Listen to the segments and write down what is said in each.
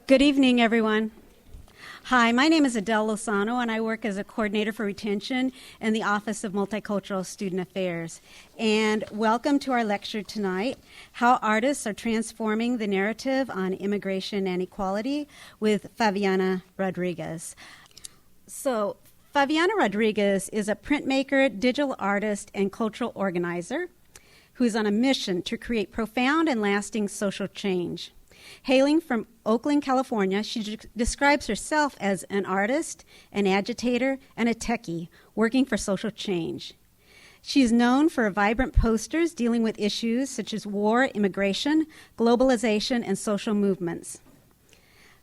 Good evening, everyone. Hi, my name is Adele Lozano, and I work as a coordinator for retention in the Office of Multicultural Student Affairs. And welcome to our lecture tonight, How Artists Are Transforming the Narrative on Immigration and Equality, with Fabiana Rodriguez. So, Fabiana Rodriguez is a printmaker, digital artist, and cultural organizer who is on a mission to create profound and lasting social change. Hailing from Oakland, California, she describes herself as an artist, an agitator, and a techie working for social change. She is known for vibrant posters dealing with issues such as war, immigration, globalization, and social movements.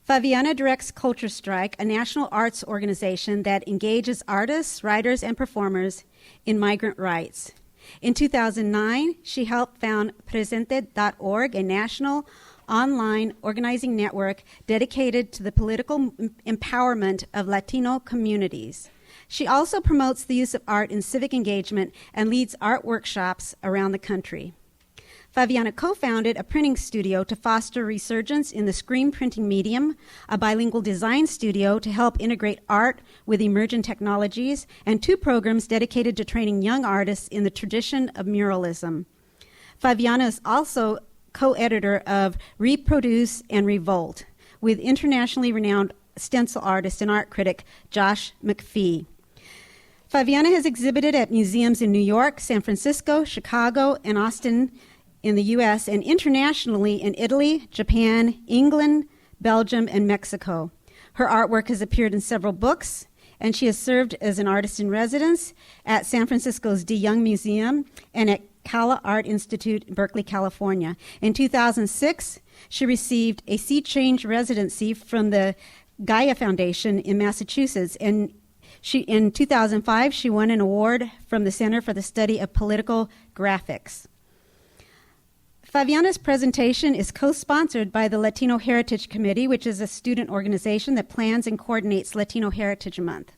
Fabiana directs Culture Strike, a national arts organization that engages artists, writers, and performers in migrant rights. In 2009, she helped found Presente.org, a national online organizing network dedicated to the political empowerment of Latino communities. She also promotes the use of art in civic engagement and leads art workshops around the country. Fabiana co-founded a printing studio to foster resurgence in the screen printing medium, a bilingual design studio to help integrate art with emergent technologies, and 2 programs dedicated to training young artists in the tradition of muralism. Fabiana is also co-editor of Reproduce and Revolt with internationally renowned stencil artist and art critic Josh McPhee. Fabiana has exhibited at museums in New York, San Francisco, Chicago, and Austin in the U.S., and internationally in Italy, Japan, England, Belgium, and Mexico. Her artwork has appeared in several books, and she has served as an artist in residence at San Francisco's De Young Museum and at Cala Art Institute in Berkeley, California. In 2006, she received a Sea Change residency from the Gaia Foundation in Massachusetts, and in 2005, she won an award from the Center for the Study of Political Graphics. Fabiana's presentation is co-sponsored by the Latino Heritage Committee, which is a student organization that plans and coordinates Latino Heritage Month,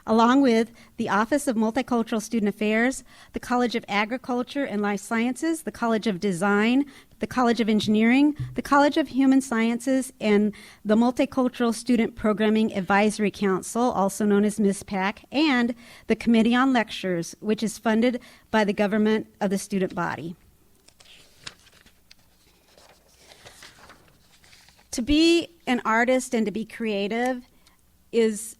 along with the Office of Multicultural Student Affairs, the College of Agriculture and Life Sciences, the College of Design, the College of Engineering, the College of Human Sciences, and the Multicultural Student Programming Advisory Council, also known as MISPAC, and the Committee on Lectures, which is funded by the government of the student body. To be an artist and to be creative is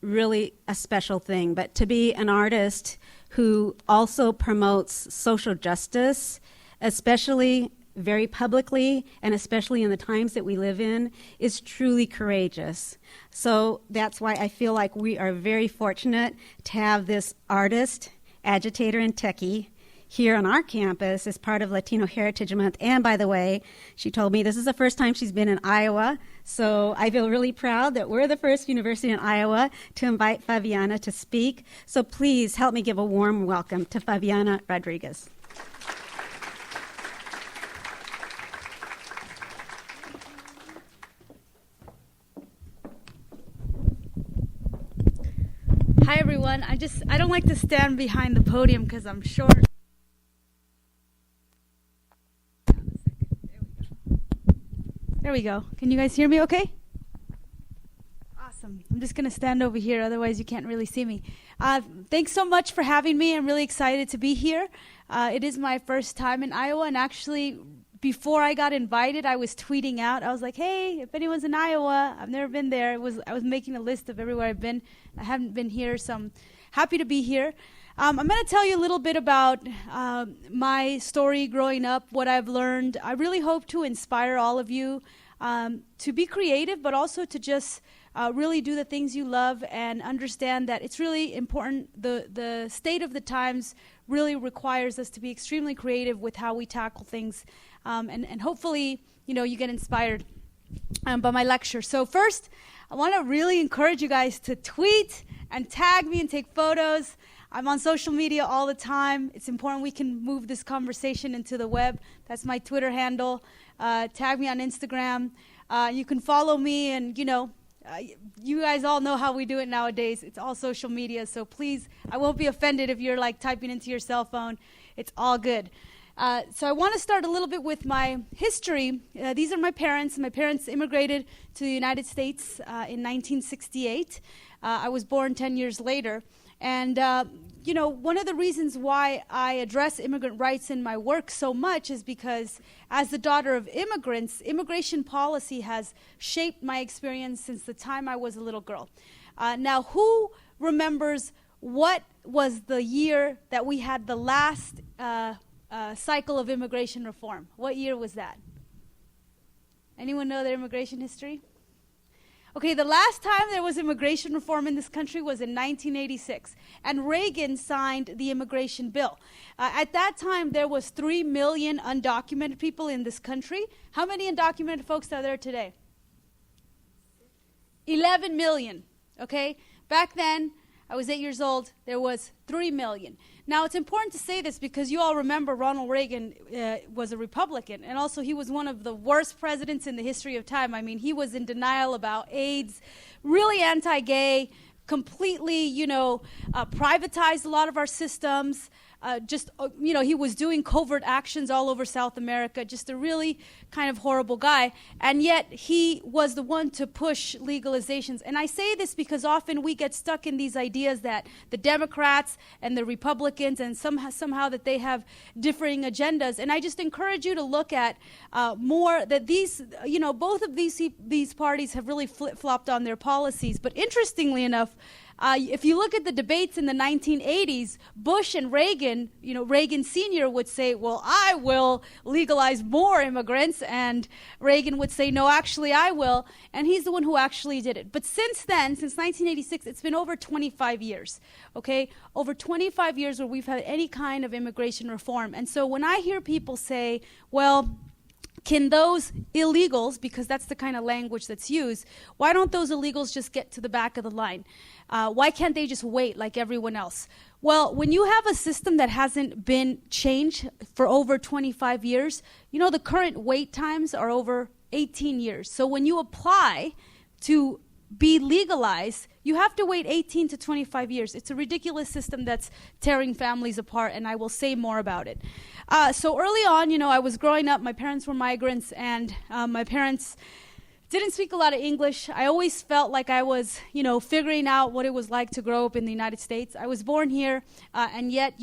really a special thing, but to be an artist who also promotes social justice, especially very publicly and especially in the times that we live in, is truly courageous. So that's why I feel like we are very fortunate to have this artist, agitator, and techie here on our campus as part of Latino Heritage Month. And by the way, she told me this is the first time she's been in Iowa, so I feel really proud that we're the first university in Iowa to invite Fabiana to speak. So please help me give a warm welcome to Fabiana Rodriguez. Hi everyone. I don't like to stand behind the podium because I'm short. There we go. Can you guys hear me okay? Awesome. I'm just going to stand over here, otherwise you can't really see me. Thanks so much for having me. I'm really excited to be here. It is my first time in Iowa, and actually, before I got invited, I was tweeting out. I was like, hey, if anyone's in Iowa, I've never been there. I was making a list of everywhere I've been. I haven't been here, so I'm happy to be here. I'm going to tell you a little bit about my story growing up, what I've learned. I really hope to inspire all of you to be creative, but also to just really do the things you love and understand that it's really important. The state of the times really requires us to be extremely creative with how we tackle things. And hopefully, you get inspired by my lecture. So first, I want to really encourage you guys to tweet and tag me and take photos. I'm on social media all the time. It's important we can move this conversation into the web. That's my Twitter handle. Tag me on Instagram. You can follow me, and you guys all know how we do it nowadays. It's all social media, so please, I won't be offended if you're like typing into your cell phone. It's all good. So I want to start a little bit with my history. These are my parents. My parents immigrated to the United States in 1968. I was born 10 years later. And, one of the reasons why I address immigrant rights in my work so much is because as the daughter of immigrants, immigration policy has shaped my experience since the time I was a little girl. Now, who remembers what was the year that we had the last cycle of immigration reform? What year was that? Anyone know their immigration history? Okay, the last time there was immigration reform in this country was in 1986, and Reagan signed the immigration bill. At that time, there was 3 million undocumented people in this country. How many undocumented folks are there today? 11 million, okay? Back then, I was 8 years old, there was 3 million. Now, it's important to say this because you all remember Ronald Reagan was a Republican, and also he was one of the worst presidents in the history of time. I mean, he was in denial about AIDS, really anti-gay, completely, privatized a lot of our systems. He was doing covert actions all over South America, just a really kind of horrible guy. And yet he was the one to push legalizations. And I say this because often we get stuck in these ideas that the Democrats and the Republicans and somehow that they have differing agendas. And I just encourage you to look at more that these, both of these parties have really flip-flopped on their policies. But interestingly enough, if you look at the debates in the 1980s, Bush and Reagan, Reagan Sr. would say, well, I will legalize more immigrants, and Reagan would say, no, actually, I will, and he's the one who actually did it. But since then, since 1986, it's been over 25 years, okay? Over 25 years where we've had any kind of immigration reform. And so when I hear people say, well, can those illegals, because that's the kind of language that's used, why don't those illegals just get to the back of the line? Why can't they just wait like everyone else? Well, when you have a system that hasn't been changed for over 25 years, the current wait times are over 18 years. So when you apply to be legalized, you have to wait 18 to 25 years. It's a ridiculous system that's tearing families apart, and I will say more about it. So early on, I was growing up, my parents were migrants, and my parents didn't speak a lot of English. I always felt like I was, figuring out what it was like to grow up in the United States. I was born here, and yet,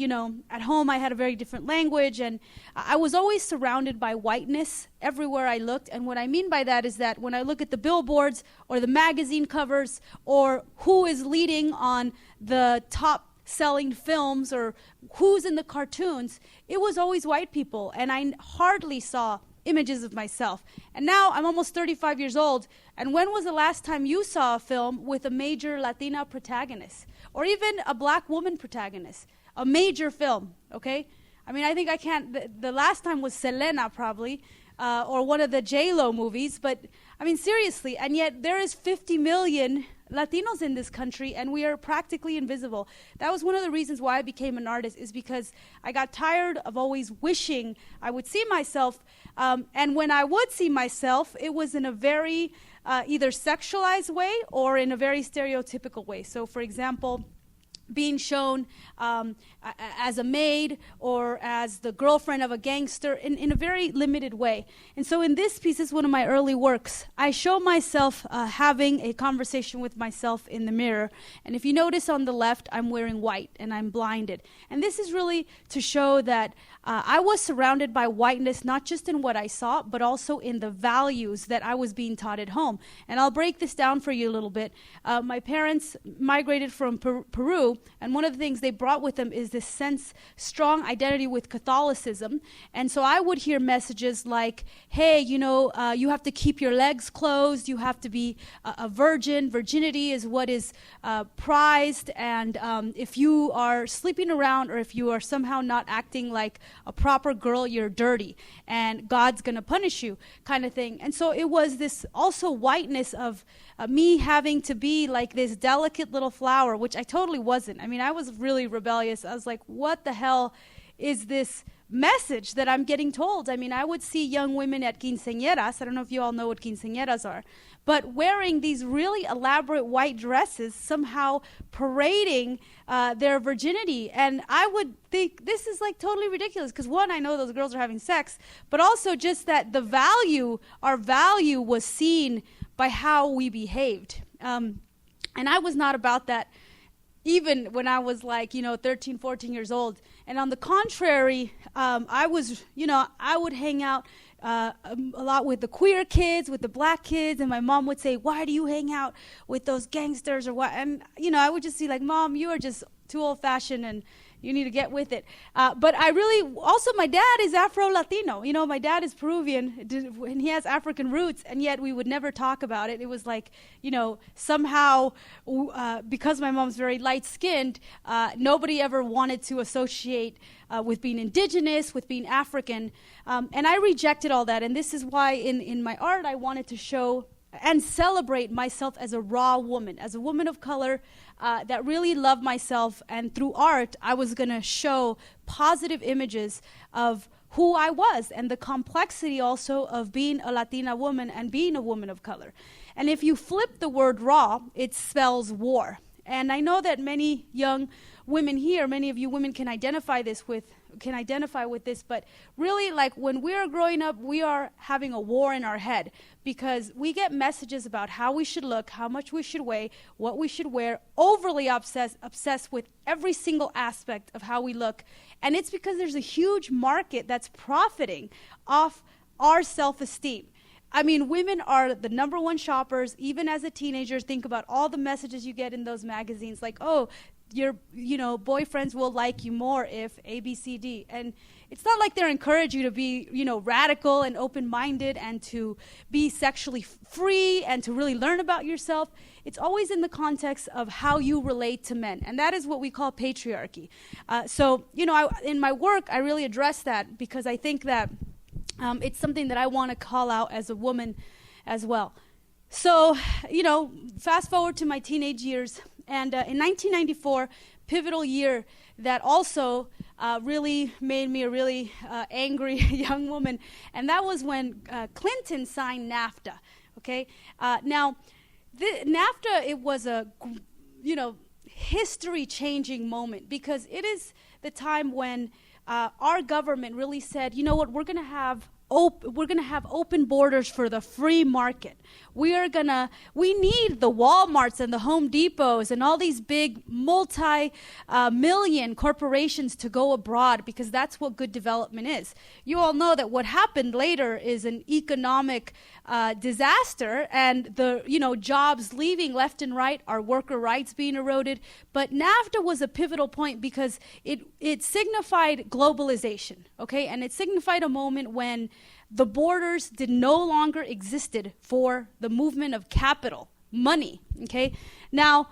at home I had a very different language, and I was always surrounded by whiteness everywhere I looked. And what I mean by that is that when I look at the billboards or the magazine covers or who is leading on the top selling films or who's in the cartoons, it was always white people, and I hardly saw images of myself. And now I'm almost 35 years old, and when was the last time you saw a film with a major Latina protagonist or even a black woman protagonist? A major film, okay? I mean, I think I can't, the last time was Selena probably, or one of the J-Lo movies, but I mean, seriously, and yet there is 50 million Latinos in this country, and we are practically invisible. That was one of the reasons why I became an artist, is because I got tired of always wishing I would see myself, and when I would see myself, it was in a very either sexualized way or in a very stereotypical way. So, for example, being shown as a maid or as the girlfriend of a gangster in a very limited way. And so in this piece, this is one of my early works, I show myself having a conversation with myself in the mirror. And if you notice on the left, I'm wearing white and I'm blinded. And this is really to show that I was surrounded by whiteness, not just in what I saw, but also in the values that I was being taught at home. And I'll break this down for you a little bit. My parents migrated from Peru, and one of the things they brought with them is this strong identity with Catholicism. And so I would hear messages like, hey, you have to keep your legs closed, you have to be a virgin. Virginity is what is prized, and if you are sleeping around or if you are somehow not acting like a proper girl, you're dirty, and God's going to punish you, kind of thing. And so it was this also whiteness of me having to be like this delicate little flower, which I totally wasn't. I mean, I was really rebellious. I was like, what the hell is this message that I'm getting told. I mean, I would see young women at quinceañeras. I don't know if you all know what quinceañeras are, but wearing these really elaborate white dresses, somehow parading their virginity. And I would think this is like totally ridiculous because one, I know those girls are having sex, but also just that our value was seen by how we behaved. And I was not about that even when I was like, 13, 14 years old. And on the contrary, I would hang out a lot with the queer kids, with the black kids, and my mom would say, why do you hang out with those gangsters or what? And, I would just see like, Mom, you are just too old-fashioned and you need to get with it. But also my dad is Afro-Latino. My dad is Peruvian and he has African roots, and yet we would never talk about it. It was like, somehow because my mom's very light-skinned, nobody ever wanted to associate with being indigenous, with being African. And I rejected all that. And this is why in my art I wanted to show and celebrate myself as a raw woman, as a woman of color that really loved myself. And through art, I was going to show positive images of who I was and the complexity also of being a Latina woman and being a woman of color. And if you flip the word raw, it spells war. And I know that many young women here, many of you women can identify with this, but really, like, when we are growing up, we are having a war in our head because we get messages about how we should look, how much we should weigh, what we should wear, overly obsessed with every single aspect of how we look. And it's because there's a huge market that's profiting off our self-esteem. I mean, women are the number one shoppers. Even as a teenager, think about all the messages you get in those magazines, like, oh, your boyfriends will like you more if A, B, C, D. And it's not like they're encouraging you to be, radical and open-minded and to be sexually free and to really learn about yourself. It's always in the context of how you relate to men. And that is what we call patriarchy. In my work, I really address that because I think that it's something that I want to call out as a woman as well. So, fast forward to my teenage years. And in 1994, pivotal year that also really made me a really angry young woman. And that was when Clinton signed NAFTA. Okay. Now, NAFTA, it was a, history-changing moment because it is the time when our government really said, you know what, we're going to have open borders for the free market. We need the Walmarts and the Home Depots and all these big multi-million corporations to go abroad because that's what good development is. You all know that what happened later is an economic disaster and the jobs leaving left and right, our worker rights being eroded. But NAFTA was a pivotal point because it signified globalization, okay? And it signified a moment when the borders no longer existed for the movement of capital, money, okay? Now,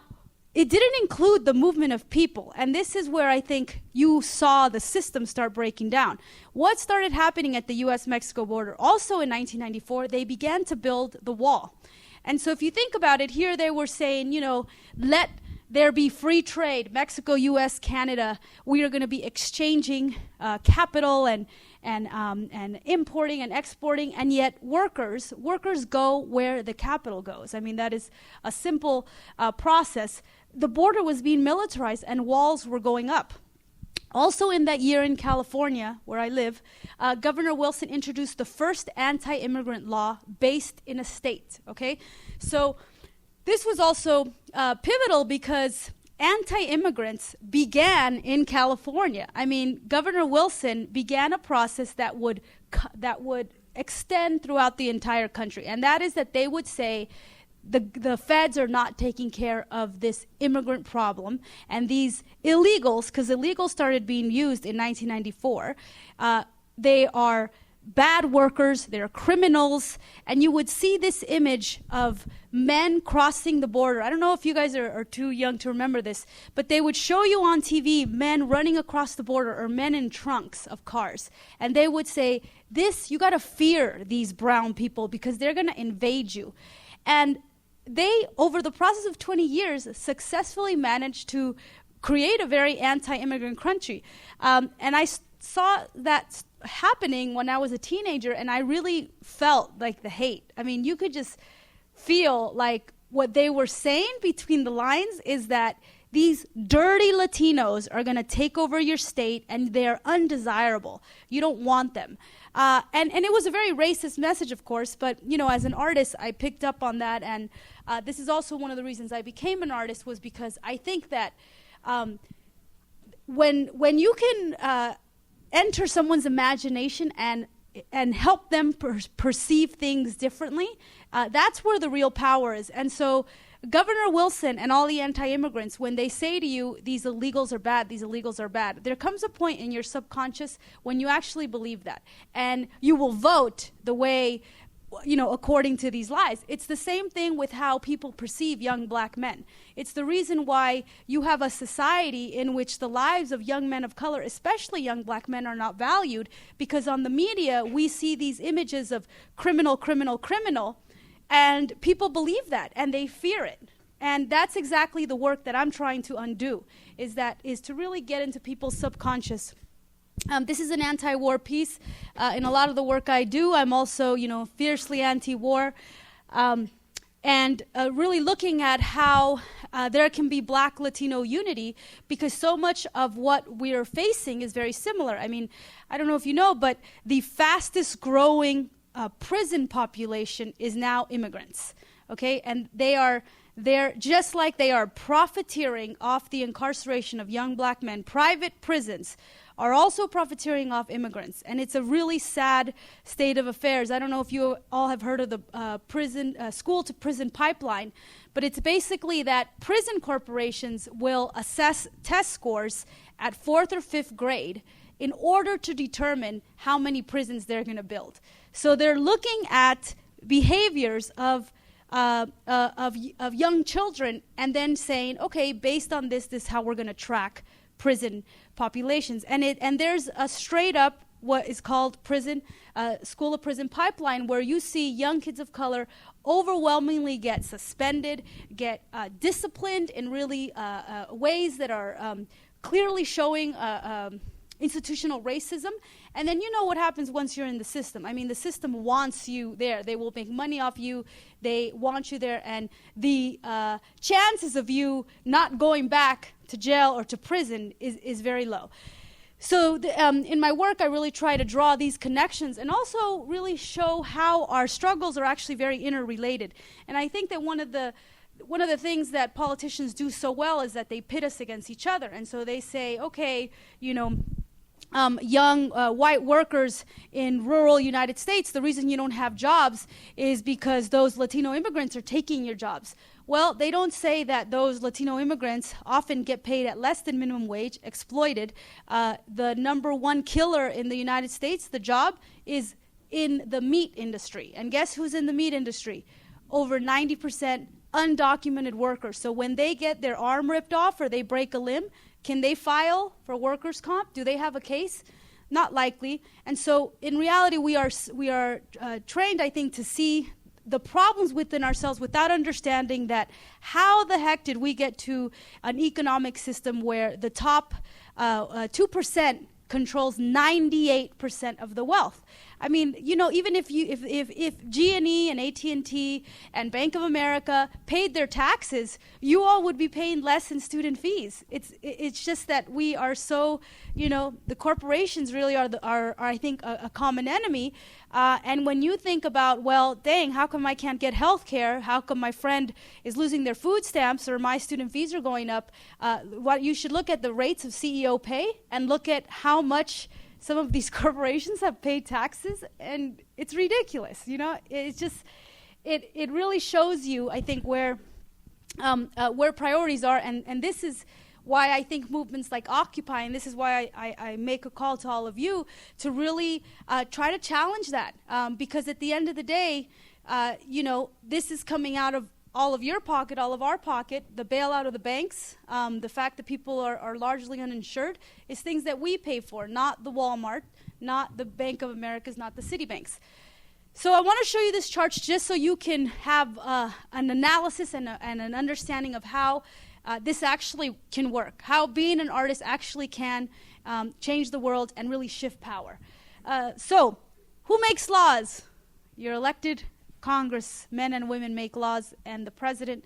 it didn't include the movement of people, and this is where I think you saw the system start breaking down. What started happening at the U.S.-Mexico border? Also in 1994, they began to build the wall. And so if you think about it, here they were saying, let there be free trade, Mexico, U.S., Canada. We are going to be exchanging capital and importing and exporting, and yet workers go where the capital goes. I mean, that is a simple process. The border was being militarized and walls were going up. Also in that year in California, where I live, Governor Wilson introduced the first anti-immigrant law based in a state, okay? So this was also pivotal because anti-immigrants began in California. I mean, Governor Wilson began a process that would extend throughout the entire country, and that is that they would say the feds are not taking care of this immigrant problem, and these illegals, because illegals started being used in 1994, they are bad workers, they're criminals, and you would see this image of men crossing the border. I don't know if you guys are too young to remember this, but they would show you on TV men running across the border or men in trunks of cars, and they would say, you got to fear these brown people because they're going to invade you. And they, over the process of 20 years, successfully managed to create a very anti-immigrant country. And saw that happening when I was a teenager, and I really felt like the hate. I mean, you could just feel like what they were saying between the lines is that these dirty Latinos are going to take over your state, and they're undesirable. You don't want them. And it was a very racist message, of course, but, you know, as an artist, I picked up on that, and this is also one of the reasons I became an artist, was because I think that when you can enter someone's imagination and help them perceive things differently, that's where the real power is. And so Governor Wilson and all the anti-immigrants, when they say to you, these illegals are bad, these illegals are bad, there comes a point in your subconscious when you actually believe that. And you will vote the way, you know, according to these lies. It's the same thing with how people perceive young black men. It's the reason why you have a society in which the lives of young men of color, especially young black men, are not valued, because on the media we see these images of criminal, criminal, criminal, and people believe that and they fear it. And that's exactly the work that I'm trying to undo, is to really get into people's subconscious. This is an anti-war piece. In a lot of the work I do, I'm also, you know, fiercely anti-war, and really looking at how there can be Black Latino unity, because so much of what we're facing is very similar. I mean, I don't know if you know, but the fastest growing prison population is now immigrants, okay? And they're just like they are profiteering off the incarceration of young black men. Private prisons are also profiteering off immigrants, and it's a really sad state of affairs. I don't know if you all have heard of the school-to-prison pipeline, but it's basically that prison corporations will assess test scores at 4th or 5th grade in order to determine how many prisons they're going to build. So they're looking at behaviors of young children and then saying, okay, based on this is how we're going to track prison populations. And there's a straight up what is called school of prison pipeline, where you see young kids of color overwhelmingly get suspended, get disciplined in really ways that are clearly showing institutional racism. And then you know what happens once you're in the system. I mean, the system wants you there. They will make money off you. They want you there. And the chances of you not going back to jail or to prison is very low. So in my work, I really try to draw these connections and also really show how our struggles are actually very interrelated. And I think that one of the things that politicians do so well is that they pit us against each other. And so they say, okay, you know, young white workers in rural United States, the reason you don't have jobs is because those Latino immigrants are taking your jobs. Well, they don't say that those Latino immigrants often get paid at less than minimum wage, exploited. The number one killer in the United States, the job, is in the meat industry. And guess who's in the meat industry? Over 90% undocumented workers. So when they get their arm ripped off or they break a limb, can they file for workers' comp? Do they have a case? Not likely. And so in reality, we are trained, I think, to see the problems within ourselves without understanding that how the heck did we get to an economic system where the top 2% controls 98% of the wealth. I mean, you know, even if G&E and AT&T and Bank of America paid their taxes, you all would be paying less in student fees. It's just that we are so, you know, the corporations really are I think a common enemy. And when you think about, well, dang, how come I can't get health care? How come my friend is losing their food stamps or my student fees are going up? What you should look at the rates of CEO pay and look at how much some of these corporations have paid taxes, and it's ridiculous. You know, it's just it really shows you, I think, where priorities are, and this is why I think movements like Occupy, and this is why I make a call to all of you to really try to challenge that, because at the end of the day, you know, this is coming out of all of your pocket, all of our pocket. The bailout of the banks, the fact that people are largely uninsured, is things that we pay for, not the Walmart, not the Bank of America's, not the Citibanks. So I want to show you this chart just so you can have an analysis and an understanding of how this actually can work, how being an artist actually can change the world, and really shift power. So, who makes laws? Your elected congressmen and women make laws, and the president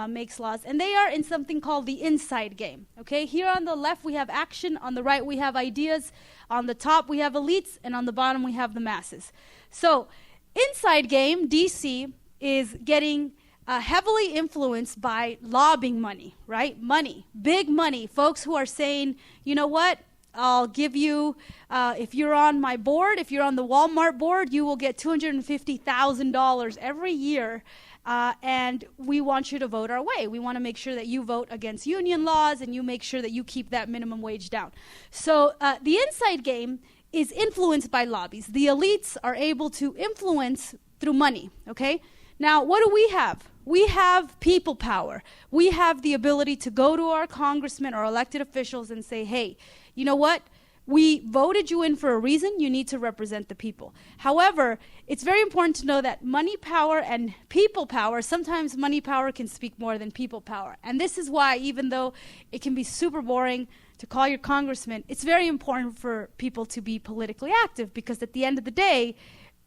makes laws. And they are in something called the inside game. Okay, here on the left we have action, on the right we have ideas, on the top we have elites, and on the bottom we have the masses. So, inside game, DC is getting heavily influenced by lobbying money, right? Money, big money. Folks who are saying, you know what? I'll give you, if you're on my board, if you're on the Walmart board, you will get $250,000 every year. And we want you to vote our way. We want to make sure that you vote against union laws and you make sure that you keep that minimum wage down. So the inside game is influenced by lobbies. The elites are able to influence through money, okay? Now, what do we have? We have people power. We have the ability to go to our congressmen or elected officials and say, hey, you know what? We voted you in for a reason. You need to represent the people. However, it's very important to know that money power and people power, sometimes money power can speak more than people power. And this is why, even though it can be super boring to call your congressman, it's very important for people to be politically active, because at the end of the day,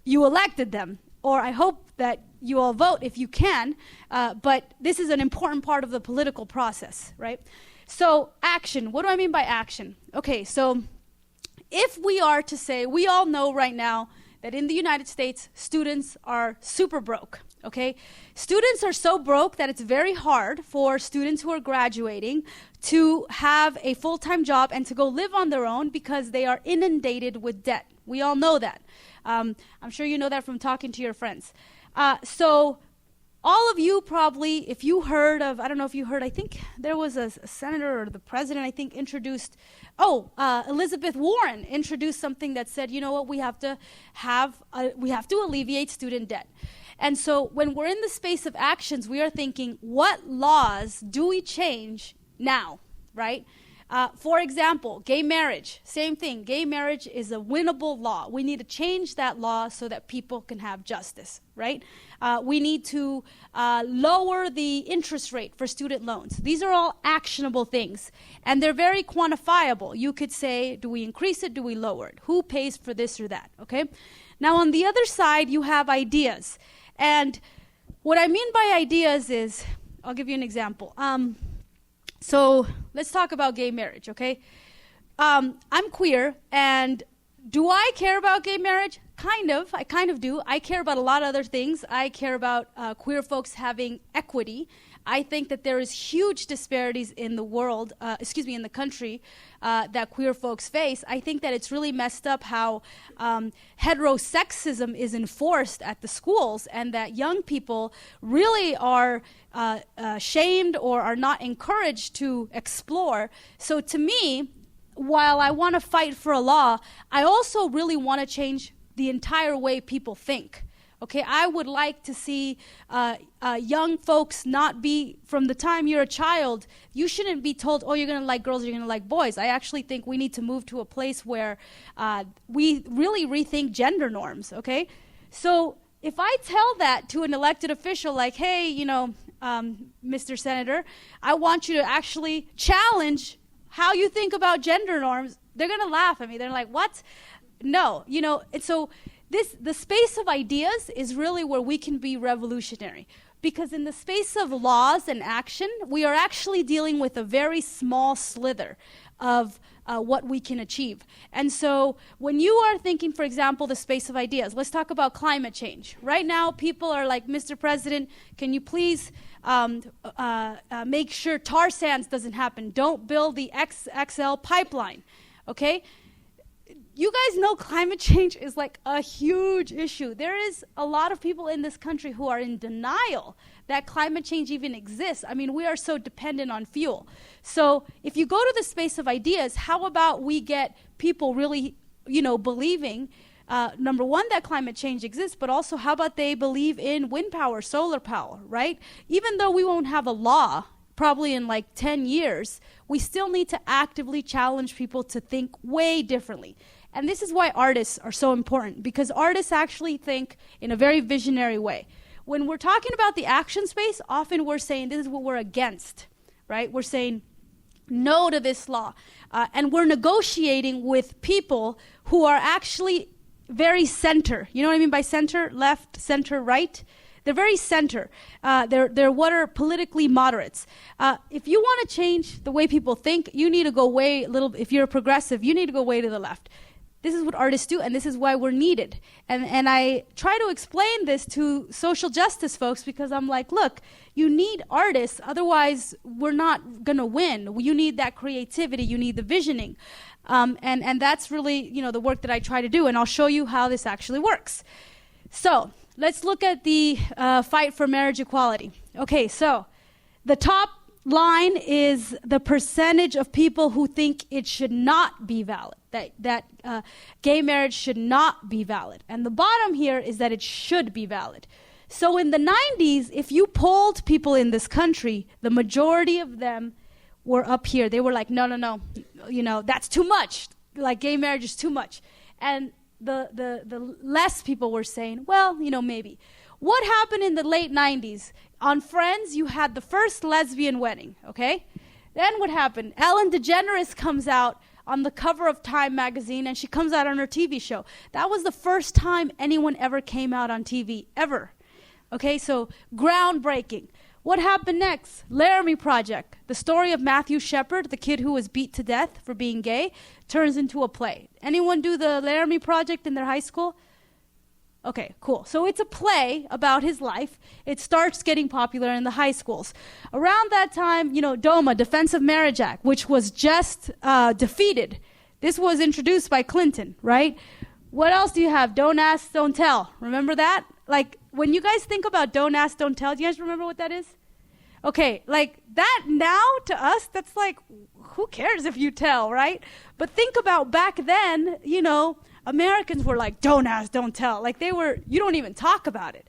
you elected them. Or I hope that you all vote if you can, but this is an important part of the political process, right? So action, what do I mean by action? Okay, so if we are to say, we all know right now that in the United States, students are super broke, okay? Students are so broke that it's very hard for students who are graduating to have a full-time job and to go live on their own because they are inundated with debt. We all know that. I'm sure you know that from talking to your friends. So all of you probably, if you heard of, I don't know if you heard, I think there was a senator or the president, I think, introduced, Elizabeth Warren introduced something that said, you know what, we have to alleviate student debt. And so when we're in the space of actions, we are thinking, what laws do we change now, right? For example, gay marriage, same thing. Gay marriage is a winnable law. We need to change that law so that people can have justice, right? We need to lower the interest rate for student loans. These are all actionable things, and they're very quantifiable. You could say, do we increase it, do we lower it? Who pays for this or that, okay? Now, on the other side, you have ideas. And what I mean by ideas is, I'll give you an example. So let's talk about gay marriage, okay? I'm queer, and do I care about gay marriage? Kind of. I kind of do. I care about a lot of other things. I care about queer folks having equity. I think that there is huge disparities in the world, in the country, that queer folks face. I think that it's really messed up how heterosexism is enforced at the schools, and that young people really are shamed or are not encouraged to explore. So to me, while I want to fight for a law, I also really want to change the entire way people think. Okay, I would like to see young folks not be, from the time you're a child, you shouldn't be told, oh, you're going to like girls or you're going to like boys. I actually think we need to move to a place where we really rethink gender norms, okay? So if I tell that to an elected official, like, hey, you know, Mr. Senator, I want you to actually challenge how you think about gender norms, they're going to laugh at me. They're like, what? No, you know, and so the space of ideas is really where we can be revolutionary, because in the space of laws and action, we are actually dealing with a very small slither of what we can achieve. And so when you are thinking, for example, the space of ideas, let's talk about climate change. Right now, people are like, Mr. President, can you please make sure tar sands doesn't happen? Don't build the XL pipeline, okay? You guys know climate change is like a huge issue. There is a lot of people in this country who are in denial that climate change even exists. I mean, we are so dependent on fuel. So if you go to the space of ideas, how about we get people really, you know, believing, number one, that climate change exists, but also how about they believe in wind power, solar power, right? Even though we won't have a law, probably in like 10 years, we still need to actively challenge people to think way differently. And this is why artists are so important, because artists actually think in a very visionary way. When we're talking about the action space, often we're saying this is what we're against, right? We're saying no to this law. And we're negotiating with people who are actually very center. You know what I mean by center? Left, center, right? They're very center. They're what are politically moderates. If you want to change the way people think, you need to go way a little. If you're a progressive, you need to go way to the left. This is what artists do, and this is why we're needed. And I try to explain this to social justice folks because I'm like, look, you need artists, otherwise we're not going to win. You need that creativity. You need the visioning. And that's really, the work that I try to do, and I'll show you how this actually works. So let's look at the fight for marriage equality. Okay, so the top line is the percentage of people who think it should not be valid, that gay marriage should not be valid. And the bottom here is that it should be valid. So in the 90s, if you polled people in this country, the majority of them were up here. They were like, no, that's too much. Like, gay marriage is too much. And the less people were saying, well, maybe. What happened in the late 90s? On Friends, you had the first lesbian wedding, okay? Then what happened? Ellen DeGeneres comes out on the cover of Time magazine, and she comes out on her TV show. That was the first time anyone ever came out on TV, ever. Okay, so groundbreaking. What happened next? Laramie Project. The story of Matthew Shepard, the kid who was beat to death for being gay, turns into a play. Anyone do the Laramie Project in their high school? Okay, cool. So it's a play about his life. It starts getting popular in the high schools. Around that time, DOMA, Defense of Marriage Act, which was just defeated. This was introduced by Clinton, right? What else do you have? Don't ask, don't tell. Remember that? Like, when you guys think about don't ask, don't tell, do you guys remember what that is? Okay, like that now to us, that's like, who cares if you tell, right? But think about back then, Americans were like, don't ask, don't tell. Like you don't even talk about it.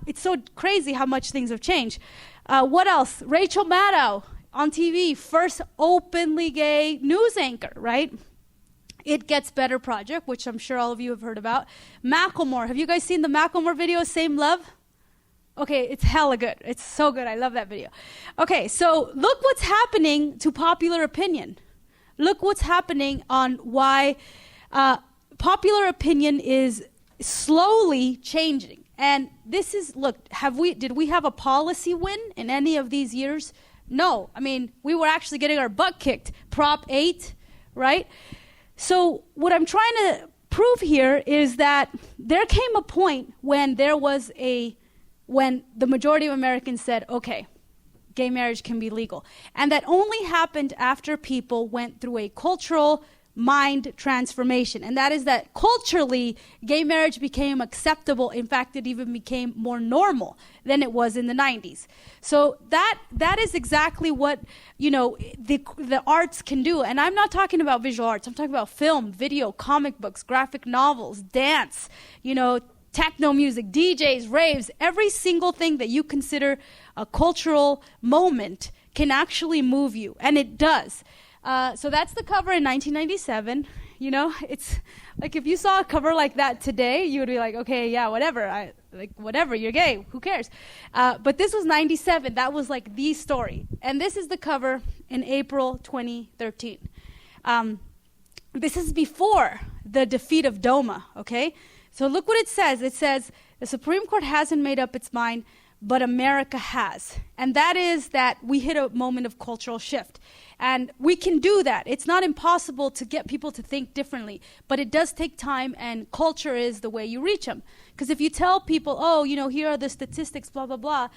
It's so crazy how much things have changed. What else? Rachel Maddow on TV, first openly gay news anchor, right? It Gets Better Project, which I'm sure all of you have heard about. Macklemore, have you guys seen the Macklemore video, Same Love? Okay, it's hella good. It's so good. I love that video. Okay, so look what's happening to popular opinion. Look what's happening on why popular opinion is slowly changing. And this is, look, did we have a policy win in any of these years? No. I mean, we were actually getting our butt kicked. Prop 8, right? So what I'm trying to prove here is that there came a point when when the majority of Americans said, okay, gay marriage can be legal. And that only happened after people went through a cultural mind transformation. And that is that culturally, gay marriage became acceptable. In fact, it even became more normal than it was in the 90s. So that is exactly what, the arts can do. And I'm not talking about visual arts. I'm talking about film, video, comic books, graphic novels, dance, techno music, DJs, raves. Every single thing that you consider a cultural moment can actually move you. And it does. So that's the cover in 1997. It's like if you saw a cover like that today, you would be like, okay, yeah, whatever. Whatever, you're gay. Who cares? But this was 97. That was like the story. And this is the cover in April 2013. This is before the defeat of DOMA, okay? So look what it says. It says, the Supreme Court hasn't made up its mind, but America has. And that is that we hit a moment of cultural shift. And we can do that. It's not impossible to get people to think differently, but it does take time, and culture is the way you reach them. Because if you tell people, here are the statistics, blah, blah, blah,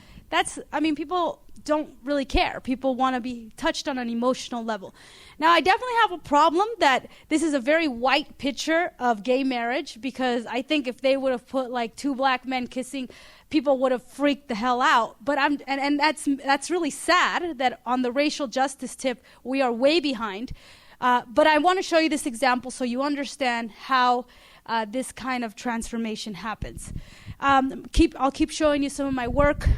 people don't really care. People want to be touched on an emotional level. Now, I definitely have a problem that this is a very white picture of gay marriage, because I think if they would have put like two black men kissing, people would have freaked the hell out. But that's really sad that on the racial justice tip, we are way behind. But I want to show you this example so you understand how this kind of transformation happens. I'll keep showing you some of my work.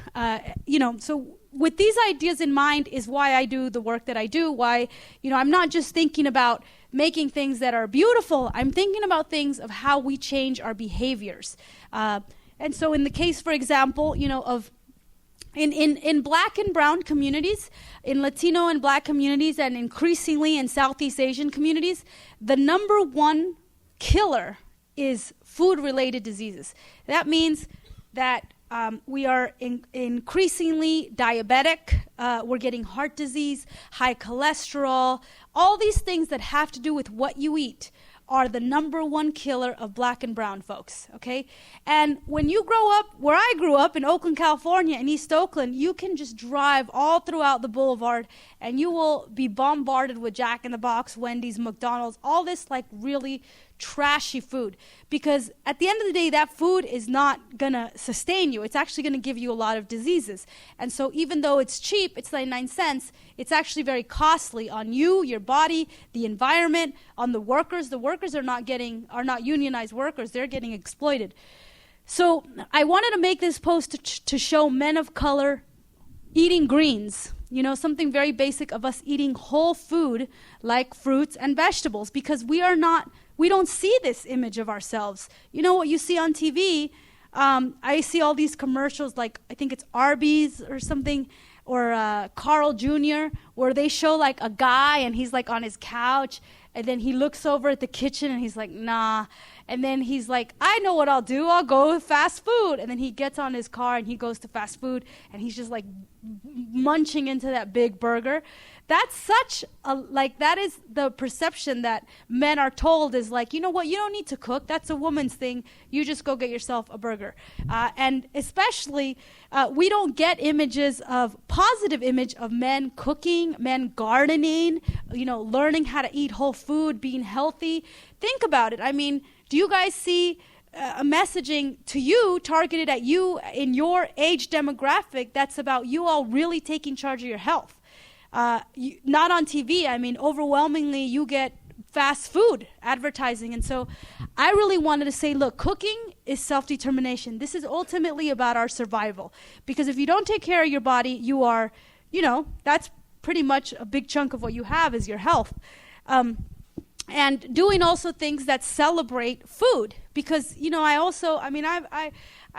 So with these ideas in mind is why I do the work that I do, why, I'm not just thinking about making things that are beautiful. I'm thinking about things of how we change our behaviors. And so in the case, for example, of in black and brown communities, in Latino and black communities, and increasingly in Southeast Asian communities, the number one killer is food-related diseases. That means that we are increasingly diabetic, we're getting heart disease, high cholesterol, all these things that have to do with what you eat are the number one killer of black and brown folks, okay? And when you grow up, where I grew up in Oakland, California, in East Oakland, you can just drive all throughout the boulevard and you will be bombarded with Jack in the Box, Wendy's, McDonald's, all this like really trashy food. Because at the end of the day, that food is not gonna sustain you. It's actually gonna give you a lot of diseases. And so even though it's cheap, it's 99 cents, it's actually very costly on you, your body, the environment, on the workers. The workers are not unionized workers, they're getting exploited. So I wanted to make this post to show men of color eating greens, you know, something very basic of us eating whole food like fruits and vegetables, because we don't see this image of ourselves. You know what you see on TV? I see all these commercials, like I think it's Arby's or something, or Carl Jr., where they show like a guy and he's like on his couch, and then he looks over at the kitchen and he's like, nah. And then he's like, I know what I'll do. I'll go with fast food. And then he gets on his car and he goes to fast food and he's just like munching into that big burger. That's such a, like, that is the perception that men are told is like, you know what, you don't need to cook. That's a woman's thing. You just go get yourself a burger. And especially, we don't get positive image of men cooking, men gardening, you know, learning how to eat whole food, being healthy. Think about it. I mean, do you guys see a messaging to you, targeted at you in your age demographic, that's about you all really taking charge of your health? Not on TV. I mean, overwhelmingly, you get fast food advertising. And so I really wanted to say, look, cooking is self-determination. This is ultimately about our survival. Because if you don't take care of your body, you are, you know, that's pretty much a big chunk of what you have is your health. And doing also things that celebrate food. Because, you know, I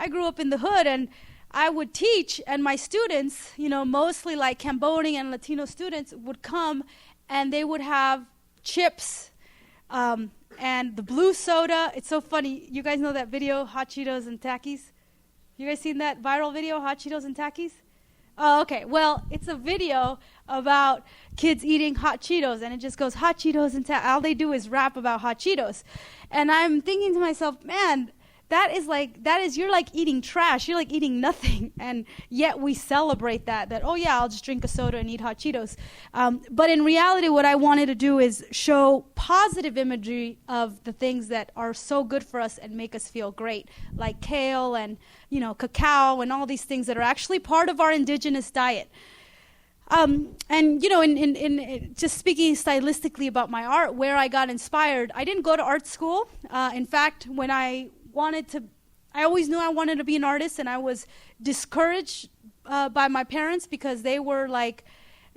grew up in the hood, and I would teach, and my students, you know, mostly like Cambodian and Latino students, would come and they would have chips and the blue soda. It's so funny. You guys know that video, Hot Cheetos and Takis? You guys seen that viral video, Hot Cheetos and Takis? Oh, okay. Well, it's a video about kids eating hot Cheetos, and it just goes, Hot Cheetos and Takis. All they do is rap about hot Cheetos. And I'm thinking to myself, man, you're like eating trash. You're like eating nothing. And yet we celebrate that, oh yeah, I'll just drink a soda and eat hot Cheetos. But in reality, what I wanted to do is show positive imagery of the things that are so good for us and make us feel great, like kale and, you know, cacao and all these things that are actually part of our indigenous diet. And, you know, in just speaking stylistically about my art, where I got inspired, I didn't go to art school. In fact, when I always knew I wanted to be an artist, and I was discouraged by my parents because they were like,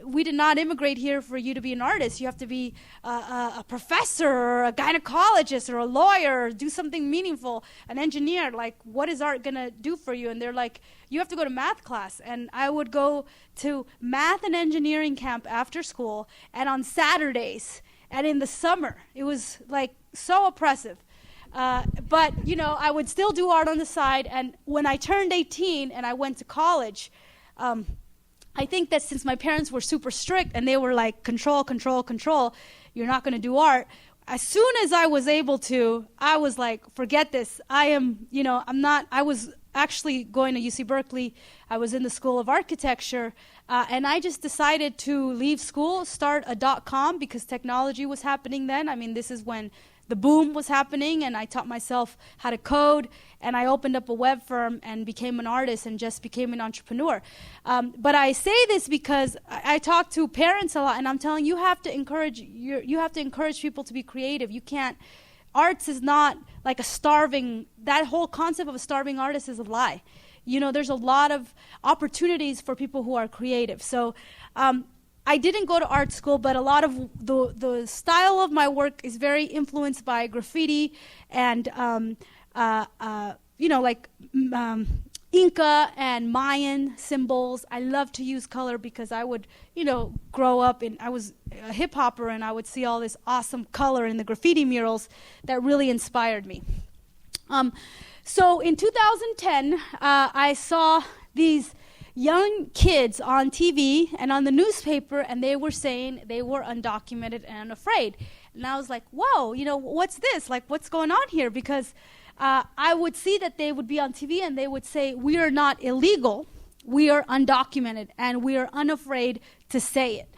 we did not immigrate here for you to be an artist. You have to be a professor or a gynecologist or a lawyer or do something meaningful, an engineer. Like, what is art going to do for you? And they're like, you have to go to math class. And I would go to math and engineering camp after school and on Saturdays and in the summer. It was like so oppressive. But, you know, I would still do art on the side. And when I turned 18 and I went to college, I think that since my parents were super strict and they were like, control, control, control, you're not going to do art. As soon as I was able to, I was like, forget this. I was actually going to UC Berkeley. I was in the School of Architecture. And I just decided to leave school, start a .com, because technology was happening then. I mean, this is when the boom was happening, and I taught myself how to code, and I opened up a web firm and became an artist and just became an entrepreneur. But I say this because I talk to parents a lot, and I'm telling you, you have to encourage people to be creative. You can't. Arts is not like that whole concept of a starving artist is a lie. You know, there's a lot of opportunities for people who are creative. So I didn't go to art school, but a lot of the style of my work is very influenced by graffiti and, you know, like Inca and Mayan symbols. I love to use color because I would, grow up and I was a hip hopper and I would see all this awesome color in the graffiti murals that really inspired me. So in 2010, I saw these young kids on TV and on the newspaper, and they were saying they were undocumented and unafraid. And I was like, whoa, what's this? Like, what's going on here? Because I would see that they would be on TV and they would say, we are not illegal, we are undocumented, and we are unafraid to say it.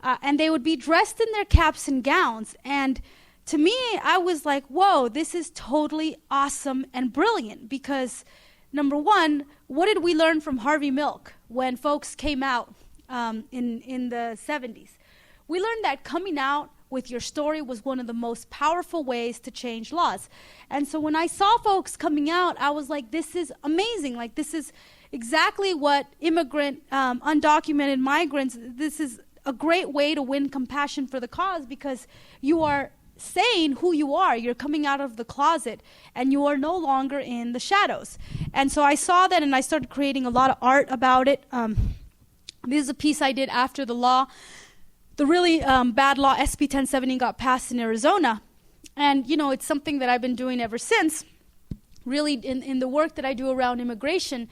And they would be dressed in their caps and gowns. And to me, I was like, whoa, this is totally awesome and brilliant because, number one, what did we learn from Harvey Milk when folks came out in the 70s? We learned that coming out with your story was one of the most powerful ways to change laws. And so when I saw folks coming out, I was like, this is amazing. Like, this is exactly what undocumented migrants, this is a great way to win compassion for the cause because you are saying who you are. You're coming out of the closet and you are no longer in the shadows. And so I saw that and I started creating a lot of art about it. This is a piece I did after the really bad law, SB 1070, got passed in Arizona. And, it's something that I've been doing ever since, really in the work that I do around immigration,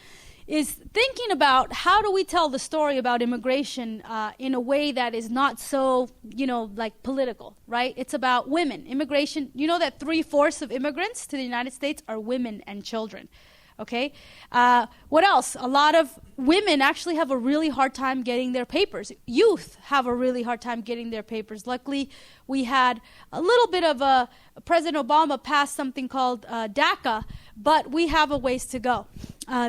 is thinking about how do we tell the story about immigration in a way that is not so, like political, right? It's about women. Immigration, you know that 3/4 of immigrants to the United States are women and children, okay? What else? A lot of women actually have a really hard time getting their papers. Youth have a really hard time getting their papers. Luckily, we had a little bit of President Obama passed something called DACA, but we have a ways to go.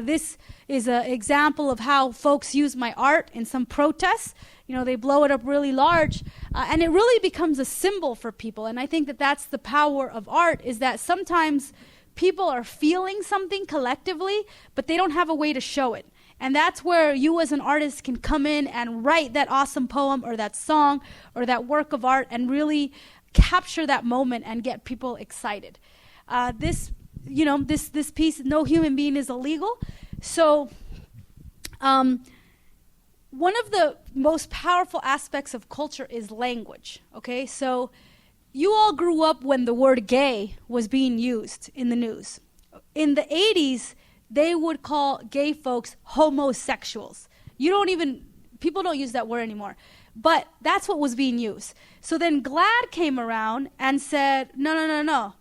This is an example of how folks use my art in some protests. They blow it up really large, and it really becomes a symbol for people. And I think that that's the power of art, is that sometimes people are feeling something collectively, but they don't have a way to show it. And that's where you as an artist can come in and write that awesome poem or that song or that work of art and really capture that moment and get people excited. This piece, no human being is illegal. So one of the most powerful aspects of culture is language, okay? So you all grew up when the word gay was being used in the news. In the 80s, they would call gay folks homosexuals. People don't use that word anymore. But that's what was being used. So then GLAAD came around and said, no.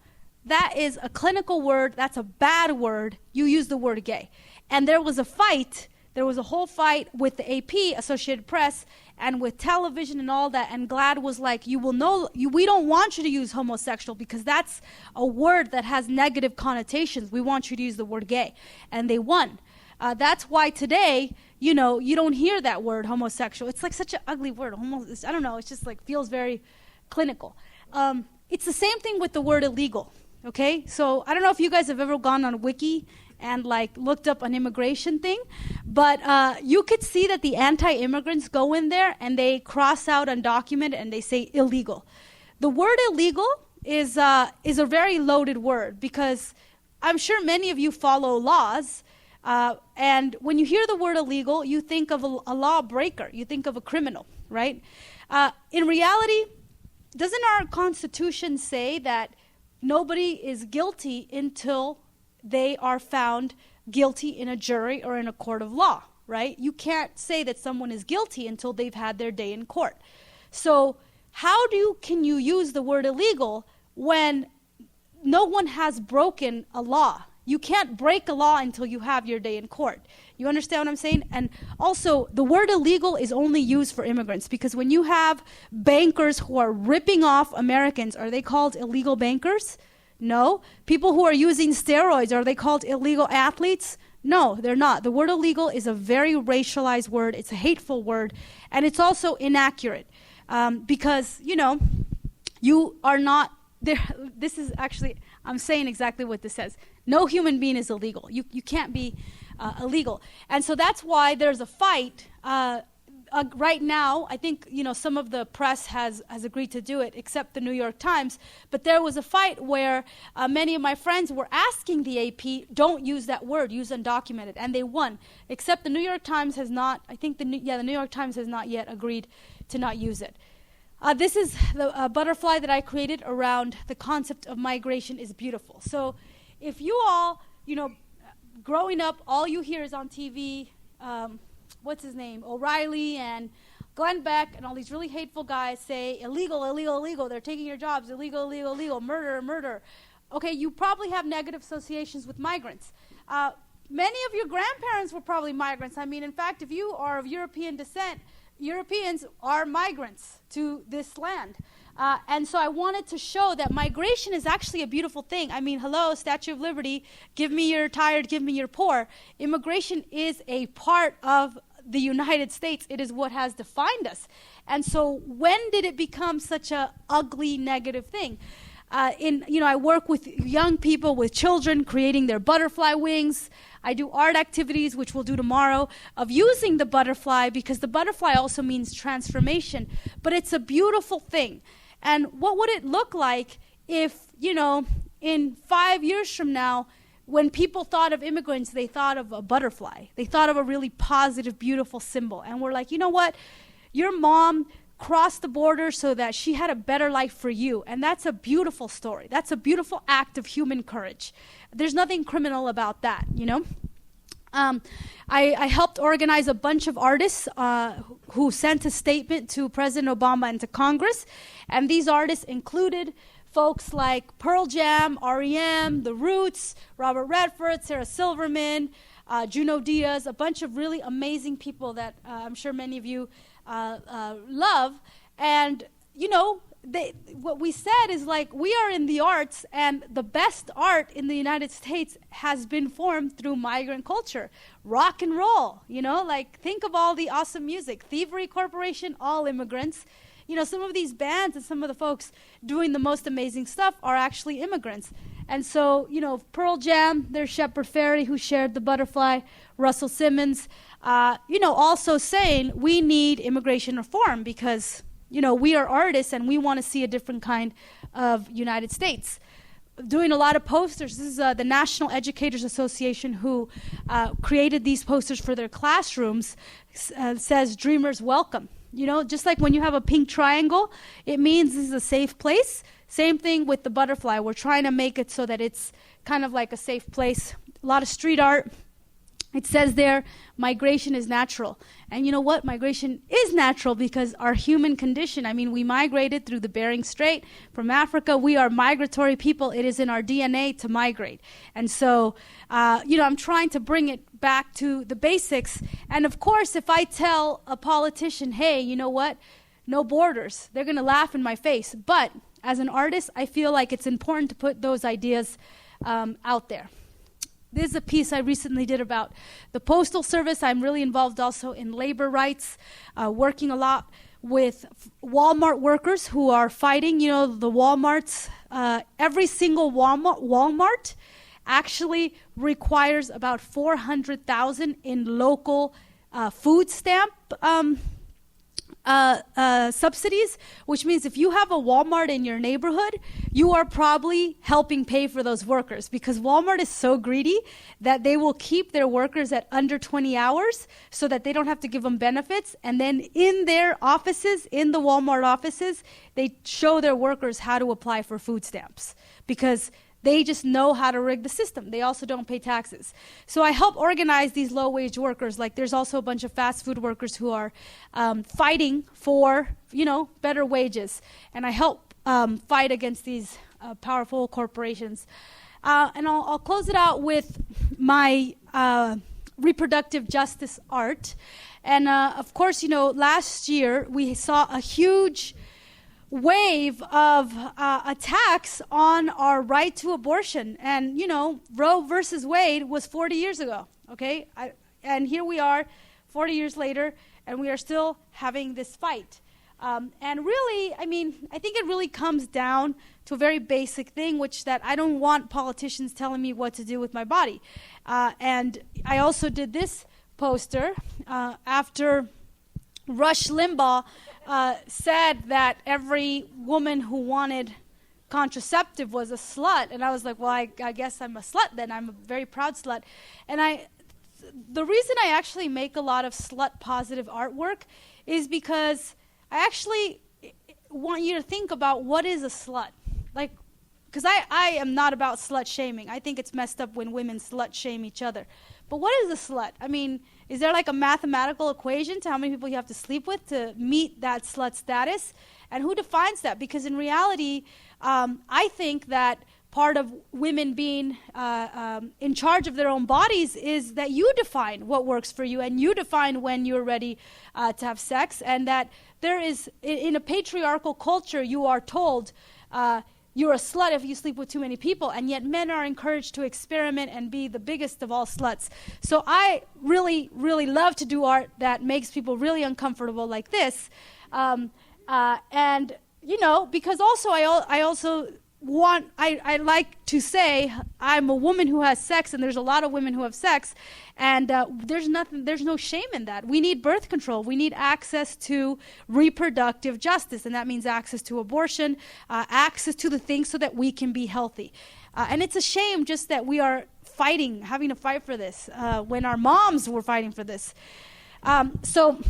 That is a clinical word. That's a bad word. You use the word gay. And there was a fight. There was a whole fight with the AP, Associated Press, and with television and all that. And GLAAD was like, we don't want you to use homosexual because that's a word that has negative connotations. We want you to use the word gay. And they won. That's why today, you don't hear that word homosexual. It's like such an ugly word. I don't know. It's just like feels very clinical. It's the same thing with the word illegal. Okay, so I don't know if you guys have ever gone on Wiki and like looked up an immigration thing, but you could see that the anti-immigrants go in there and they cross out undocumented and they say illegal. The word illegal is a very loaded word because I'm sure many of you follow laws, and when you hear the word illegal, you think of a lawbreaker, you think of a criminal, right? In reality, doesn't our Constitution say that nobody is guilty until they are found guilty in a jury or in a court of law, right? You can't say that someone is guilty until they've had their day in court. So how can you use the word illegal when no one has broken a law? You can't break a law until you have your day in court. You understand what I'm saying? And also, the word illegal is only used for immigrants because when you have bankers who are ripping off Americans, are they called illegal bankers? No. People who are using steroids, are they called illegal athletes? No, they're not. The word illegal is a very racialized word. It's a hateful word. And it's also inaccurate because, you are not there. This is actually, I'm saying exactly what this says. No human being is illegal. You can't be illegal. And so that's why there's a fight. right now, I think, some of the press has agreed to do it, except the New York Times. But there was a fight where many of my friends were asking the AP, don't use that word, use undocumented, and they won. Except the New York Times has not, I think the New York Times has not yet agreed to not use it. This is the butterfly that I created around the concept of migration is beautiful. So if you all, growing up, all you hear is on TV, what's his name, O'Reilly and Glenn Beck and all these really hateful guys say, illegal, illegal, illegal, they're taking your jobs, illegal, illegal, illegal, murder, murder. Okay, you probably have negative associations with migrants. Many of your grandparents were probably migrants. I mean, in fact, if you are of European descent, Europeans are migrants to this land. And so I wanted to show that migration is actually a beautiful thing. I mean, hello, Statue of Liberty, give me your tired, give me your poor. Immigration is a part of the United States. It is what has defined us. And so when did it become such a ugly, negative thing? I work with young people, with children, creating their butterfly wings. I do art activities, which we'll do tomorrow, of using the butterfly, because the butterfly also means transformation. But it's a beautiful thing. And what would it look like if, in 5 years from now, when people thought of immigrants, they thought of a butterfly. They thought of a really positive, beautiful symbol. And we're like, you know what? Your mom crossed the border so that she had a better life for you. And that's a beautiful story. That's a beautiful act of human courage. There's nothing criminal about that, I helped organize a bunch of artists who sent a statement to President Obama and to Congress. And these artists included folks like Pearl Jam, R.E.M., The Roots, Robert Redford, Sarah Silverman, Junot Diaz, a bunch of really amazing people that I'm sure many of you love. And, what we said is like, we are in the arts, and the best art in the United States has been formed through migrant culture. Rock and roll, think of all the awesome music. Thievery Corporation, all immigrants. Some of these bands and some of the folks doing the most amazing stuff are actually immigrants. And so, Pearl Jam, there's Shepard Fairey, who shared the butterfly, Russell Simmons, also saying we need immigration reform because, we are artists and we want to see a different kind of United States. Doing a lot of posters. This is the National Educators Association who created these posters for their classrooms, says dreamers welcome. Just like when you have a pink triangle, it means this is a safe place. Same thing with the butterfly. We're trying to make it so that it's kind of like a safe place. A lot of street art. It says there, migration is natural. And you know what? Migration is natural because our human condition, we migrated through the Bering Strait from Africa. We are migratory people. It is in our DNA to migrate. And so, I'm trying to bring it back to the basics. And of course, if I tell a politician, hey, you know what? No borders, they're going to laugh in my face. But as an artist, I feel like it's important to put those ideas out there. This is a piece I recently did about the Postal Service. I'm really involved also in labor rights, working a lot with Walmart workers who are fighting, the Walmarts. Every single Walmart actually requires about $400,000 in local food stamp subsidies, which means if you have a Walmart in your neighborhood, you are probably helping pay for those workers, because Walmart is so greedy that they will keep their workers at under 20 hours so that they don't have to give them benefits. And then in their offices, in the Walmart offices, they show their workers how to apply for food stamps because they just know how to rig the system. They also don't pay taxes. So I help organize these low-wage workers. Like there's also a bunch of fast food workers who are fighting for, better wages. And I help fight against these powerful corporations. And I'll close it out with my reproductive justice art. And of course, last year we saw a huge wave of attacks on our right to abortion. And, Roe versus Wade was 40 years ago, okay? And here we are 40 years later, and we are still having this fight. And really, I think it really comes down to a very basic thing, which that I don't want politicians telling me what to do with my body. And I also did this poster after Rush Limbaugh said that every woman who wanted contraceptive was a slut, and I was like, well, I guess I'm a slut then. I'm a very proud slut. And the reason I actually make a lot of slut-positive artwork is because I actually want you to think about what is a slut. Like, because I am not about slut shaming. I think it's messed up when women slut shame each other. But what is a slut? I mean, is there like a mathematical equation to how many people you have to sleep with to meet that slut status? And who defines that? Because in reality, I think that part of women being in charge of their own bodies is that you define what works for you, and you define when you're ready to have sex, and that there is, in a patriarchal culture, you are told you're a slut if you sleep with too many people, and yet men are encouraged to experiment and be the biggest of all sluts. So I really, really love to do art that makes people really uncomfortable like this. And, you know, because also I also want, I like to say I'm a woman who has sex, and there's a lot of women who have sex, and there's no shame in that. We need birth control. We need access to reproductive justice, and that means access to abortion, access to the things so that we can be healthy. And it's a shame just that we are having to fight for this, when our moms were fighting for this. So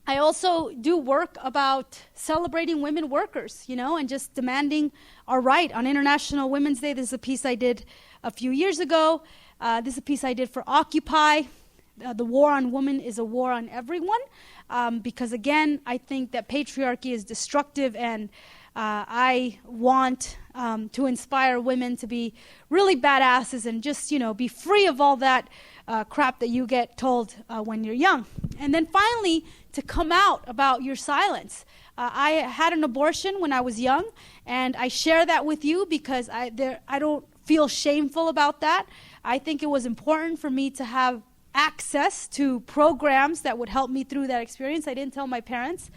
I also do work about celebrating women workers, you know, and just demanding our right. On International Women's Day, this is a piece I did a few years ago. This is a piece I did for Occupy. The war on women is a war on everyone, because, again, I think that patriarchy is destructive, and I want to inspire women to be really badasses and just, you know, be free of all that crap that you get told when you're young. And then finally, to come out about your silence. I had an abortion when I was young, and I share that with you because I don't feel shameful about that. I think it was important for me to have access to programs that would help me through that experience. I didn't tell my parents.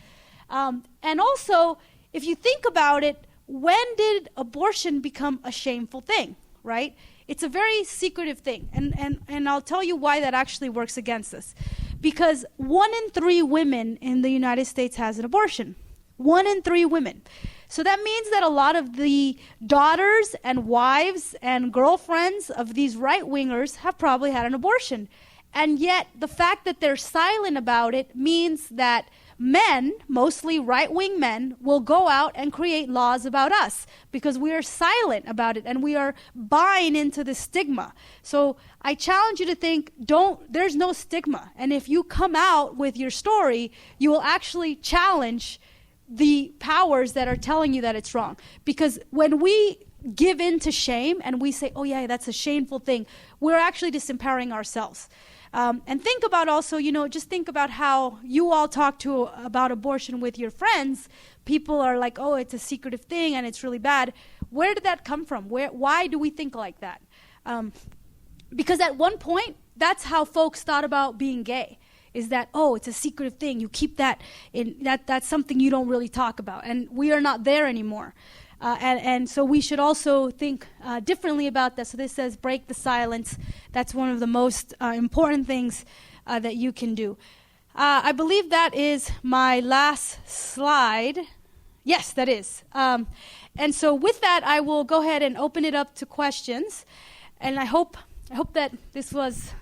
And also, if you think about it, when did abortion become a shameful thing, right? It's a very secretive thing, and I'll tell you why that actually works against us. Because 1 in 3 women in the United States has an abortion. 1 in 3 women. So that means that a lot of the daughters and wives and girlfriends of these right-wingers have probably had an abortion. And yet the fact that they're silent about it means that men, mostly right-wing men, will go out and create laws about us because we are silent about it and we are buying into the stigma. So I challenge you to think, there's no stigma. And if you come out with your story, you will actually challenge the powers that are telling you that it's wrong. Because when we give in to shame and we say, oh yeah, that's a shameful thing, we're actually disempowering ourselves. And think about also, you know, just think about how you all talk about abortion with your friends. People are like, oh, it's a secretive thing and it's really bad. Where did that come from? Why do we think like that? Because at one point, that's how folks thought about being gay. Is that, oh, it's a secretive thing. You keep that in, that's something you don't really talk about. And we are not there anymore. And so we should also think differently about that. So this says break the silence. That's one of the most important things that you can do. I believe that is my last slide. Yes, that is. And so with that, I will go ahead and open it up to questions. And I hope that this was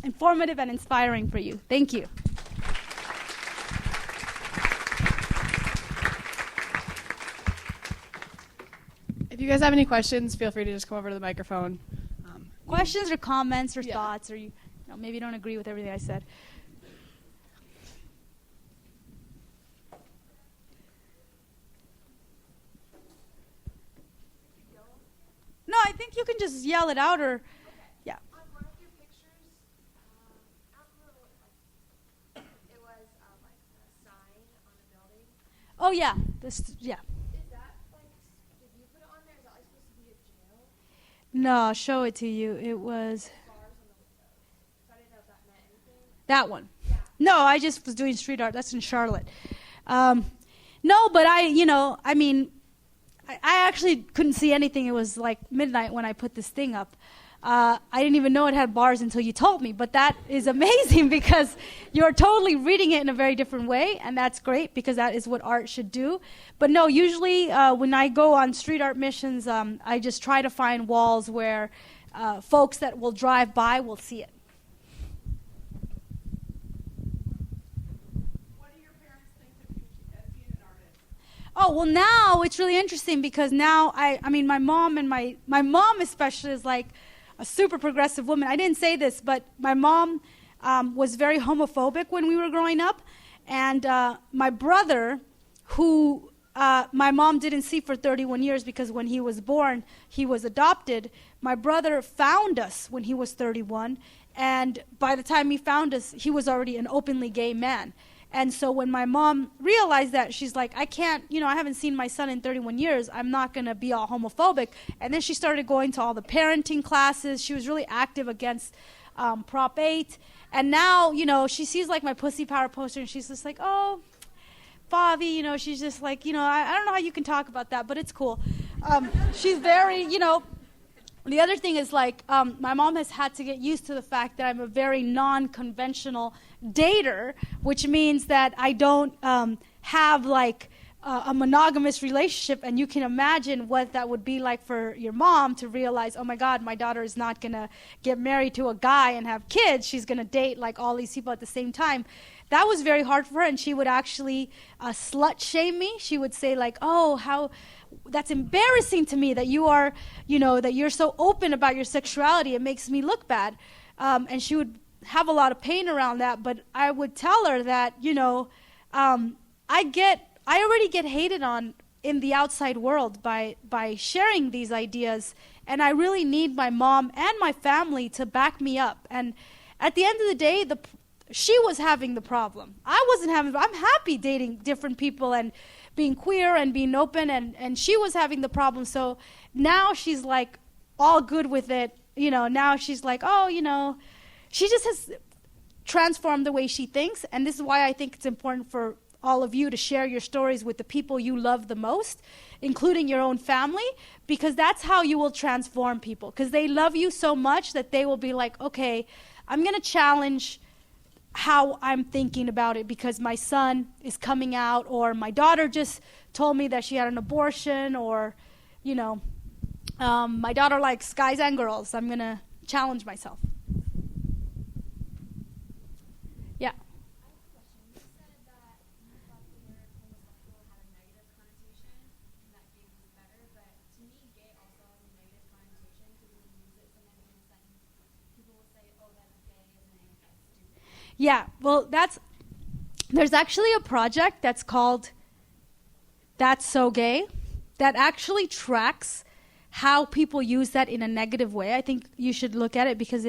informative and inspiring for you. Thank you. If you guys have any questions, feel free to just come over to the microphone. Questions or comments or thoughts, or maybe you don't agree with everything I said. No, I think you can just yell it out or, yeah. On one of your pictures, I don't remember what it was like a sign on a building. Oh, yeah. Yeah. Is that like, did you put it on there? Is that like supposed to be a jail? No, I'll show it to you. It was Bars on the windows. So I didn't know if that meant anything. that one. Yeah. No, I just was doing street art. That's in Charlotte. No, but I actually couldn't see anything. It was like midnight when I put this thing up. I didn't even know it had bars until you told me, but that is amazing because you're totally reading it in a very different way, and that's great because that is what art should do. But no, usually when I go on street art missions, I just try to find walls where folks that will drive by will see it. What do your parents think of you as being an artist? Oh, well, now it's really interesting because now I mean, my mom and my mom especially is like a super progressive woman. I didn't say this, but my mom was very homophobic when we were growing up. And my brother, who my mom didn't see for 31 years because when he was born, he was adopted. My brother found us when he was 31. And by the time he found us, he was already an openly gay man. And so when my mom realized that, she's like, I can't, I haven't seen my son in 31 years. I'm not going to be all homophobic. And then she started going to all the parenting classes. She was really active against Prop 8. And now, she sees like my Pussy Power poster and she's just like, oh, Bobby, she's just like, I don't know how you can talk about that, but it's cool. She's very, The other thing is like my mom has had to get used to the fact that I'm a very non-conventional dater, which means that I don't have like a monogamous relationship, and you can imagine what that would be like for your mom to realize, oh my God, my daughter is not going to get married to a guy and have kids. She's going to date like all these people at the same time. That was very hard for her, and she would actually slut shame me. She would say like, oh, how that's embarrassing to me that you are, that you're so open about your sexuality. It makes me look bad. And she would have a lot of pain around that, but I would tell her that, I already get hated on in the outside world by sharing these ideas, and I really need my mom and my family to back me up. And at the end of the day, she was having the problem. I'm happy dating different people and being queer and being open, and she was having the problem. So now she's like all good with it. Now she's like, oh, she just has transformed the way she thinks. And this is why I think it's important for all of you to share your stories with the people you love the most, including your own family, because that's how you will transform people, because they love you so much that they will be like, okay, I'm going to challenge how I'm thinking about it because my son is coming out, or my daughter just told me that she had an abortion, or, my daughter likes guys and girls. I'm going to challenge myself. Yeah. Yeah, well, there's actually a project that's called That's So Gay that actually tracks how people use that in a negative way. I think you should look at it because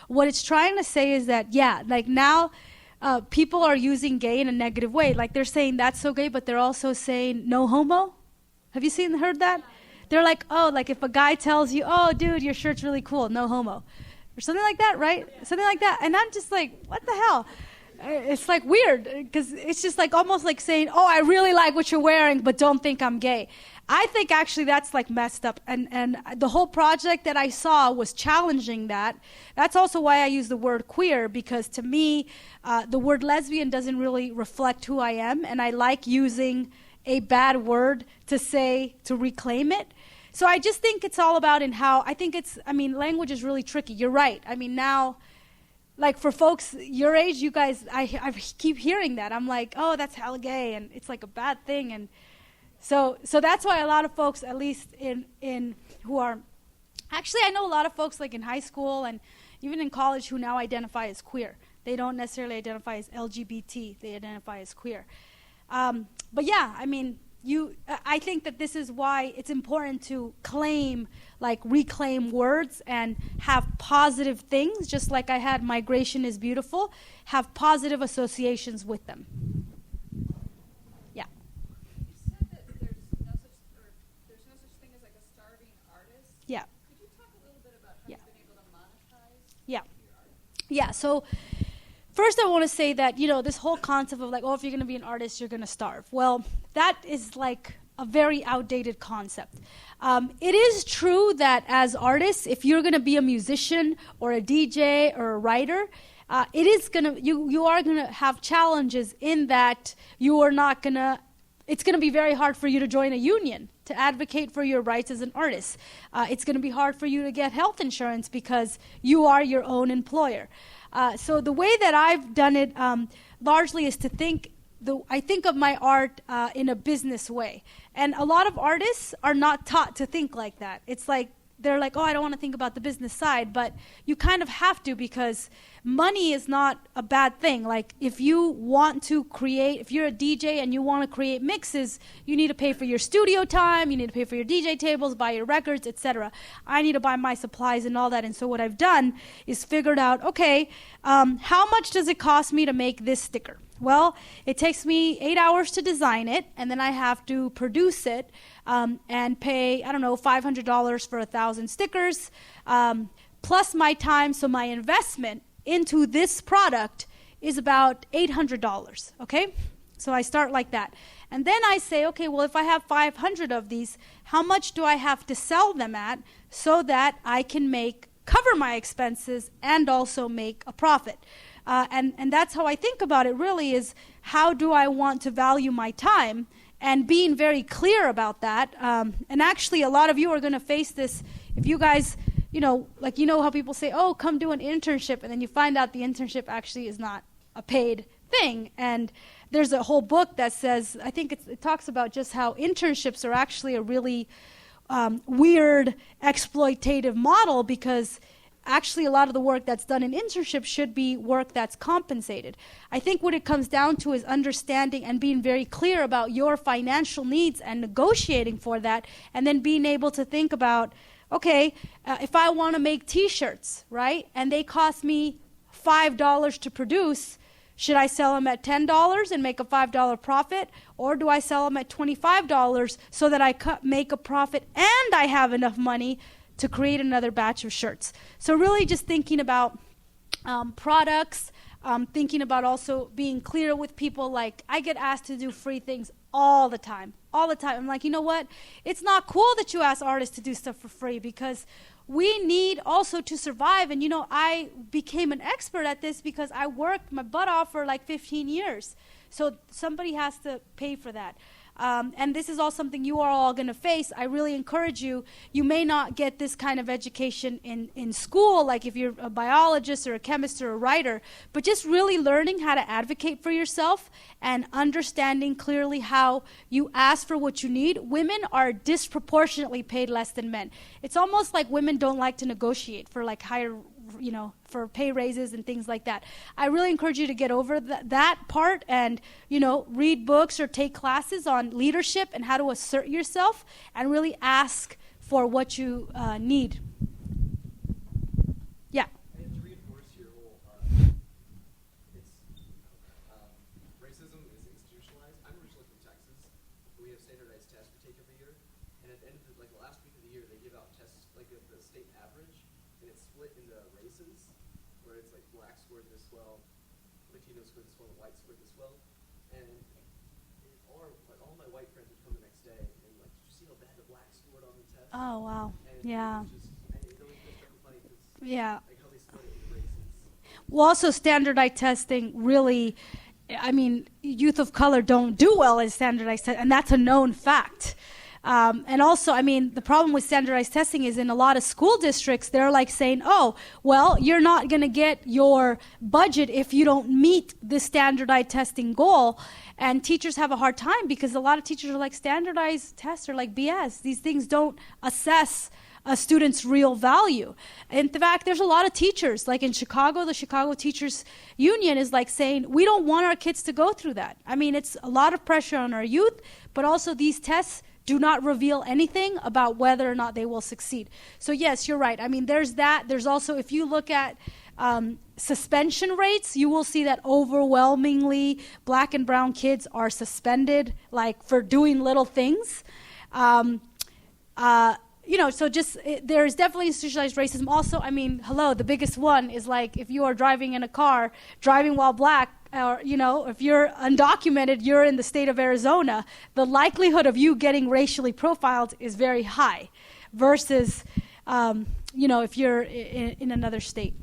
what it's trying to say is that, now people are using gay in a negative way. Like they're saying that's so gay, but they're also saying no homo. Have you heard that? They're like, oh, like if a guy tells you, oh, dude, your shirt's really cool, no homo. Or something like that, right? Something like that. And I'm just like, what the hell? It's like weird because it's just like almost like saying, oh, I really like what you're wearing, but don't think I'm gay. I think actually that's like messed up. And the whole project that I saw was challenging that. That's also why I use the word queer, because to me, the word lesbian doesn't really reflect who I am. And I like using a bad word to reclaim it. So I just think it's all about language is really tricky. You're right. I mean, now, like for folks your age, you guys, I keep hearing that. I'm like, oh, that's hella gay, and it's like a bad thing. And so that's why a lot of folks, at least in who are, actually I know a lot of folks like in high school and even in college who now identify as queer. They don't necessarily identify as LGBT. They identify as queer. But yeah, I mean, I think that this is why it's important to reclaim words and have positive things, just like I had migration is beautiful, have positive associations with them. Yeah. You said that there's no such thing as like a starving artist. Yeah. Could you talk a little bit about how you've been able to monetize Yeah. your art? Yeah, so first I want to say that, this whole concept of like, oh, if you're going to be an artist, you're going to starve. Well, that is like a very outdated concept. It is true that as artists, if you're going to be a musician or a DJ or a writer, you are going to have challenges in that it's going to be very hard for you to join a union to advocate for your rights as an artist. It's going to be hard for you to get health insurance because you are your own employer. So the way that I've done it largely is to I think of my art in a business way. And a lot of artists are not taught to think like that. It's like, they're like, oh, I don't want to think about the business side, but you kind of have to, because money is not a bad thing. Like, if you want to create, if you're a DJ and you want to create mixes, you need to pay for your studio time, you need to pay for your DJ tables, buy your records, etc. I need to buy my supplies and all that. And so what I've done is figured out, okay, how much does it cost me to make this sticker? Well, it takes me 8 hours to design it, and then I have to produce it and pay, I don't know, $500 for 1,000 stickers, plus my time. So my investment into this product is about $800, okay? So I start like that. And then I say, okay, well, if I have 500 of these, how much do I have to sell them at so that I can cover my expenses and also make a profit? And that's how I think about it, really, is how do I want to value my time, and being very clear about that. And actually, a lot of you are going to face this if you guys, how people say, oh, come do an internship, and then you find out the internship actually is not a paid thing. And there's a whole book that says, I think it talks about just how internships are actually a really weird exploitative model, because actually a lot of the work that's done in internships should be work that's compensated. I think what it comes down to is understanding and being very clear about your financial needs and negotiating for that, and then being able to think about, okay, if I want to make t-shirts, right, and they cost me $5 to produce, should I sell them at $10 and make a $5 profit, or do I sell them at $25 so that I make a profit and I have enough money to create another batch of shirts? So really just thinking about products, thinking about also being clear with people. Like, I get asked to do free things all the time. I'm like, you know what? It's not cool that you ask artists to do stuff for free, because we need also to survive. And, I became an expert at this because I worked my butt off for like 15 years. So somebody has to pay for that. And this is all something you are all going to face. I really encourage you. You may not get this kind of education in school, like if you're a biologist or a chemist or a writer, but just really learning how to advocate for yourself and understanding clearly how you ask for what you need. Women are disproportionately paid less than men. It's almost like women don't like to negotiate for like higher, for pay raises and things like that. I really encourage you to get over that part and, read books or take classes on leadership and how to assert yourself and really ask for what you need. Yeah. And to reinforce your whole, racism is institutionalized. I'm originally from Texas. We have standardized tests we take every year, and at the end of the last week of the year, they give out tests like the state average, and it's split into races, where it's like black scored this well, Latino scored this well, white scored this well, and all my white friends would come the next day and like, did you see how bad the black scored on the test? Oh, wow. And Yeah. it always gets very funny because Yeah. like how they split it into races. Well, also standardized testing really, youth of color don't do well in standardized testing, and that's a known fact. And also, the problem with standardized testing is in a lot of school districts, they're like saying, oh, well, you're not going to get your budget if you don't meet the standardized testing goal. And teachers have a hard time because a lot of teachers are like, standardized tests are like BS. These things don't assess a student's real value. In fact, there's a lot of teachers, like in Chicago, the Chicago Teachers Union is like saying, we don't want our kids to go through that. It's a lot of pressure on our youth, but also these tests do not reveal anything about whether or not they will succeed. So yes, you're right. There's that. There's also, if you look at suspension rates, you will see that overwhelmingly black and brown kids are suspended, like for doing little things. There's definitely institutionalized racism. Also, the biggest one is like if you are driving in a car, driving while black, or if you're undocumented, you're in the state of Arizona, the likelihood of you getting racially profiled is very high versus if you're in another state.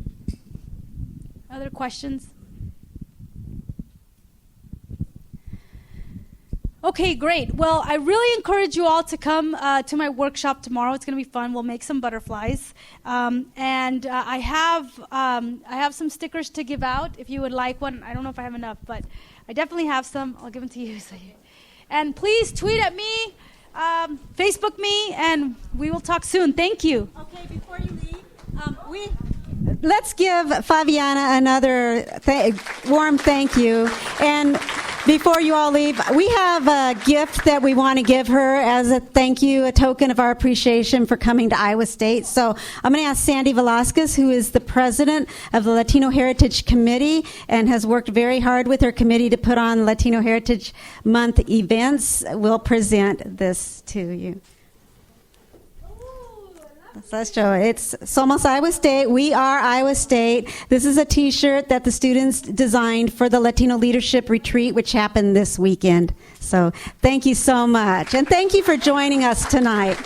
Other questions? Okay, great. Well, I really encourage you all to come to my workshop tomorrow. It's going to be fun. We'll make some butterflies, and I have some stickers to give out if you would like one. I don't know if I have enough, but I definitely have some. I'll give them to you. And please tweet at me, Facebook me, and we will talk soon. Thank you. Okay, before you leave, let's give Fabiana another warm thank you. And before you all leave, we have a gift that we want to give her as a thank you, a token of our appreciation for coming to Iowa State. So I'm going to ask Sandy Velasquez, who is the president of the Latino Heritage Committee and has worked very hard with her committee to put on Latino Heritage Month events, will present this to you. Let's show it. It's Somos Iowa State. We are Iowa State. This is a T-shirt that the students designed for the Latino Leadership Retreat, which happened this weekend. So thank you so much. And thank you for joining us tonight.